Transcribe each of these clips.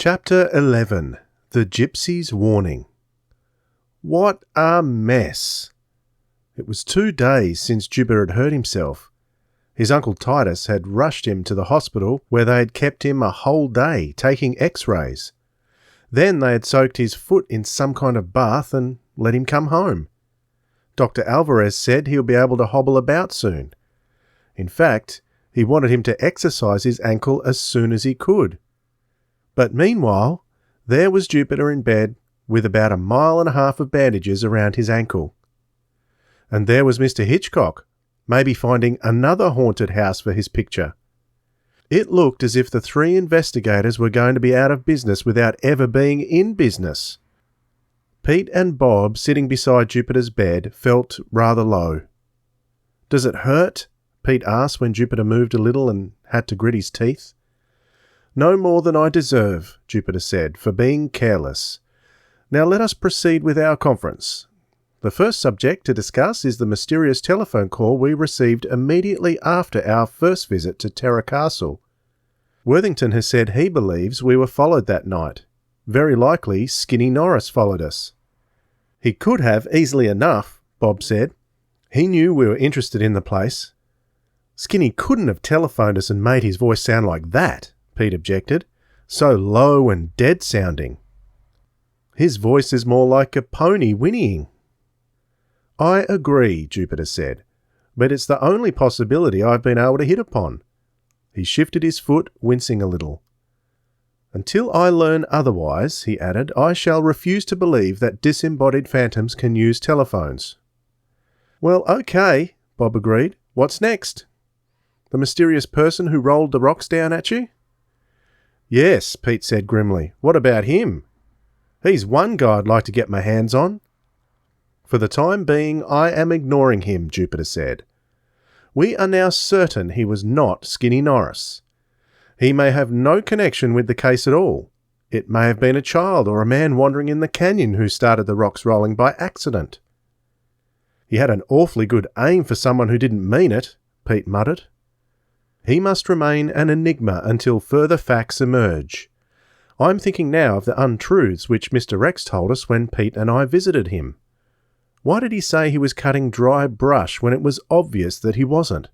Chapter 11. The Gypsy's Warning. What a mess! It was 2 days since Jupiter had hurt himself. His Uncle Titus had rushed him to the hospital where they had kept him a whole day taking x-rays. Then they had soaked his foot in some kind of bath and let him come home. Dr. Alvarez said he'll be able to hobble about soon. In fact, he wanted him to exercise his ankle as soon as he could. But meanwhile, there was Jupiter in bed with about 1.5 miles of bandages around his ankle. And there was Mr. Hitchcock, maybe finding another haunted house for his picture. It looked as if the 3 investigators were going to be out of business without ever being in business. Pete and Bob, sitting beside Jupiter's bed, felt rather low. "Does it hurt?" Pete asked when Jupiter moved a little and had to grit his teeth. "No more than I deserve," Jupiter said, "for being careless. Now let us proceed with our conference. The first subject to discuss is the mysterious telephone call we received immediately after our first visit to Terra Castle. Worthington has said he believes we were followed that night. Very likely Skinny Norris followed us." "He could have easily enough," Bob said. "He knew we were interested in the place." "Skinny couldn't have telephoned us and made his voice sound like that," Pete objected. "So low and dead-sounding. His voice is more like a pony whinnying." "I agree," Jupiter said, "but it's the only possibility I've been able to hit upon." He shifted his foot, wincing a little. "Until I learn otherwise," he added, "I shall refuse to believe that disembodied phantoms can use telephones." "Well, okay," Bob agreed. "What's next? The mysterious person who rolled the rocks down at you?" "Yes," Pete said grimly. "What about him? He's one guy I'd like to get my hands on." "For the time being, I am ignoring him," Jupiter said. "We are now certain he was not Skinny Norris. He may have no connection with the case at all. It may have been a child or a man wandering in the canyon who started the rocks rolling by accident." "He had an awfully good aim for someone who didn't mean it," Pete muttered. "He must remain an enigma until further facts emerge. I'm thinking now of the untruths which Mr. Rex told us when Pete and I visited him. Why did he say he was cutting dry brush when it was obvious that he wasn't?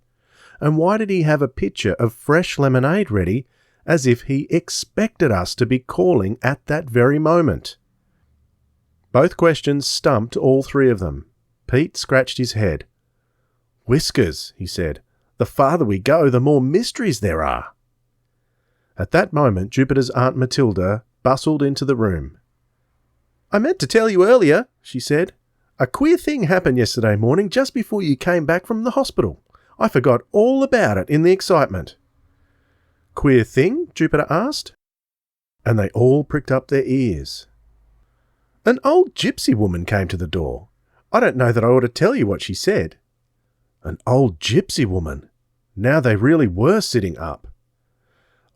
And why did he have a pitcher of fresh lemonade ready as if he expected us to be calling at that very moment?" Both questions stumped all 3 of them. Pete scratched his head. "Whiskers," he said. "The farther we go, the more mysteries there are." At that moment, Jupiter's Aunt Matilda bustled into the room. "I meant to tell you earlier," she said. "A queer thing happened yesterday morning just before you came back from the hospital. I forgot all about it in the excitement." "Queer thing?" Jupiter asked. And they all pricked up their ears. "An old gypsy woman came to the door. I don't know that I ought to tell you what she said." An old gypsy woman. Now they really were sitting up.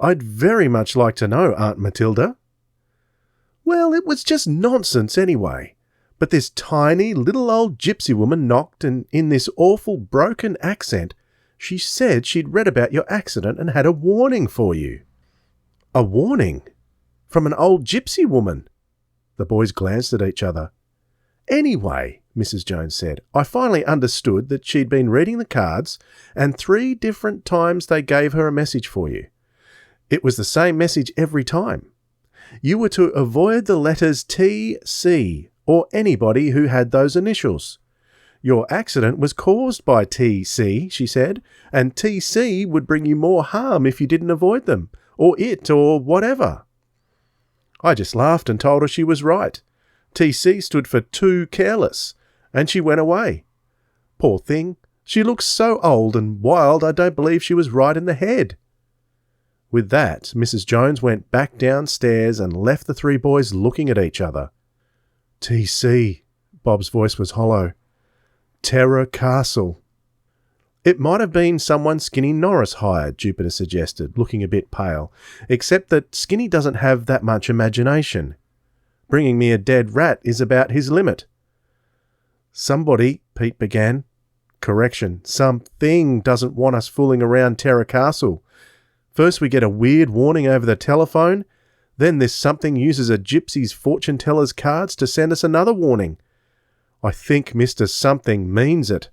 "I'd very much like to know, Aunt Matilda." "Well, it was just nonsense anyway. But this tiny little old gypsy woman knocked, and in this awful broken accent, she said she'd read about your accident and had a warning for you." "A warning? From an old gypsy woman?" The boys glanced at each other. "Anyway," Mrs. Jones said, "I finally understood that she'd been reading the cards, and 3 different times they gave her a message for you. It was the same message every time. You were to avoid the letters T.C. or anybody who had those initials. Your accident was caused by T.C., she said, and T.C. would bring you more harm if you didn't avoid them, or it, or whatever." I just laughed and told her she was right. T.C. stood for too careless, and she went away. Poor thing, she looks so old and wild I don't believe she was right in the head. With that, Mrs. Jones went back downstairs and left the 3 boys looking at each other. "T.C., Bob's voice was hollow. "Terra Castle." "It might have been someone Skinny Norris hired," Jupiter suggested, looking a bit pale, "except that Skinny doesn't have that much imagination. Bringing me a dead rat is about his limit." "Somebody," Pete began. "Correction, something doesn't want us fooling around Terra Castle. First we get a weird warning over the telephone, Then this something uses a gypsy's fortune teller's cards to send us another warning. I think Mr. Something means it.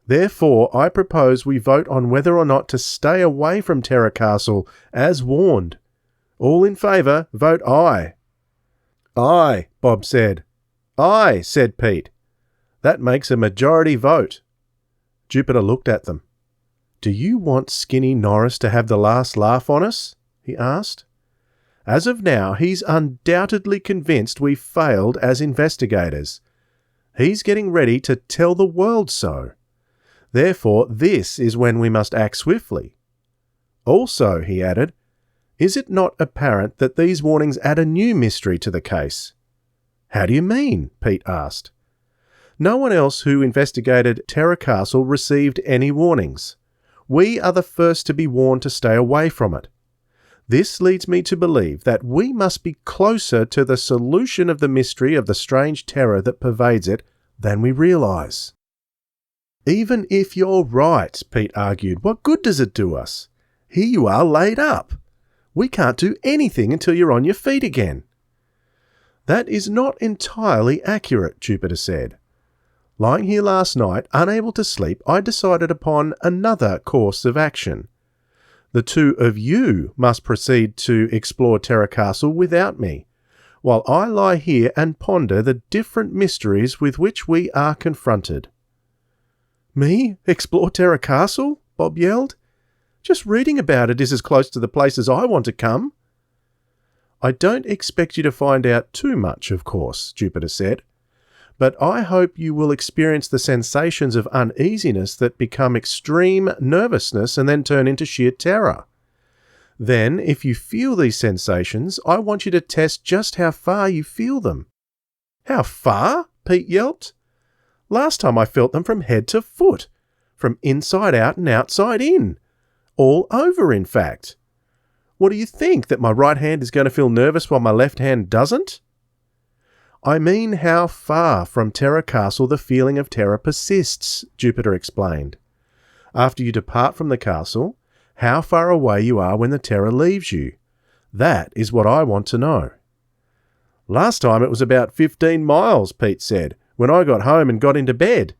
Therefore, I propose we vote on whether or not to stay away from Terror Castle, as warned. All in favour, vote aye. Aye, Bob said. Aye, said Pete. That makes a majority vote. Jupiter looked at them. Do you want Skinny Norris to have the last laugh on us? He asked. As of now, he's undoubtedly convinced we've failed as investigators. He's getting ready to tell the world so. Therefore, this is when we must act swiftly. Also, he added, is it not apparent that these warnings add a new mystery to the case? How do you mean? Pete asked. No one else who investigated Terror Castle received any warnings. We are the first to be warned to stay away from it. This leads me to believe that we must be closer to the solution of the mystery of the strange terror that pervades it than we realise. Even if you're right, Pete argued, what good does it do us? Here you are laid up. We can't do anything until you're on your feet again. That is not entirely accurate, Jupiter said. Lying here last night, unable to sleep, I decided upon another course of action. The two of you must proceed to explore Terror Castle without me, while I lie here and ponder the different mysteries with which we are confronted. Me? Explore Terror Castle? Bob yelled. Just reading about it is as close to the places I want to come. I don't expect you to find out too much, of course, Jupiter said, but I hope you will experience the sensations of uneasiness that become extreme nervousness and then turn into sheer terror. Then, if you feel these sensations, I want you to test just how far you feel them. How far? Pete yelped. Last time I felt them from head to foot, from inside out and outside in. All over, in fact. What do you think, that my right hand is going to feel nervous while my left hand doesn't? I mean how far from Terror Castle the feeling of terror persists, Jupiter explained. After you depart from the castle, how far away you are when the terror leaves you. That is what I want to know. Last time it was about 15 miles, Pete said, when I got home and got into bed.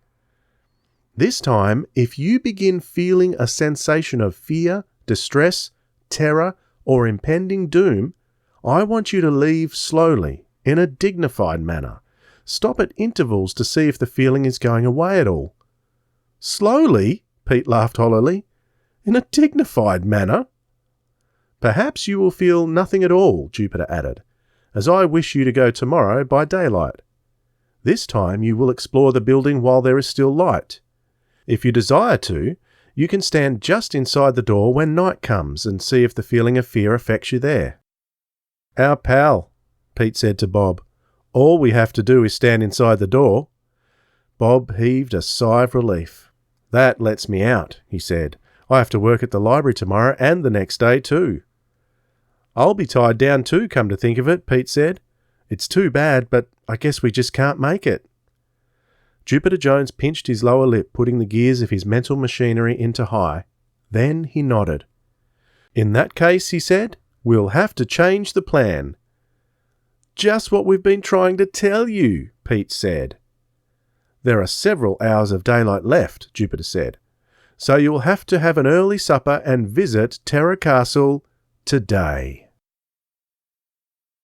This time, if you begin feeling a sensation of fear, distress, terror, or impending doom, I want you to leave slowly, in a dignified manner. Stop at intervals to see if the feeling is going away at all. Slowly? Pete laughed hollowly. In a dignified manner? Perhaps you will feel nothing at all, Jupiter added, as I wish you to go tomorrow by daylight. This time you will explore the building while there is still light. If you desire to, you can stand just inside the door when night comes and see if the feeling of fear affects you there. Our pal, Pete said to Bob. All we have to do is stand inside the door. Bob heaved a sigh of relief. That lets me out, he said. I have to work at the library tomorrow and the next day too. I'll be tied down too, come to think of it, Pete said. It's too bad, but I guess we just can't make it. Jupiter Jones pinched his lower lip, putting the gears of his mental machinery into high. Then he nodded. In that case, he said, we'll have to change the plan. Just what we've been trying to tell you, Pete said. There are several hours of daylight left, Jupiter said, so you'll have to have an early supper and visit Terror Castle today.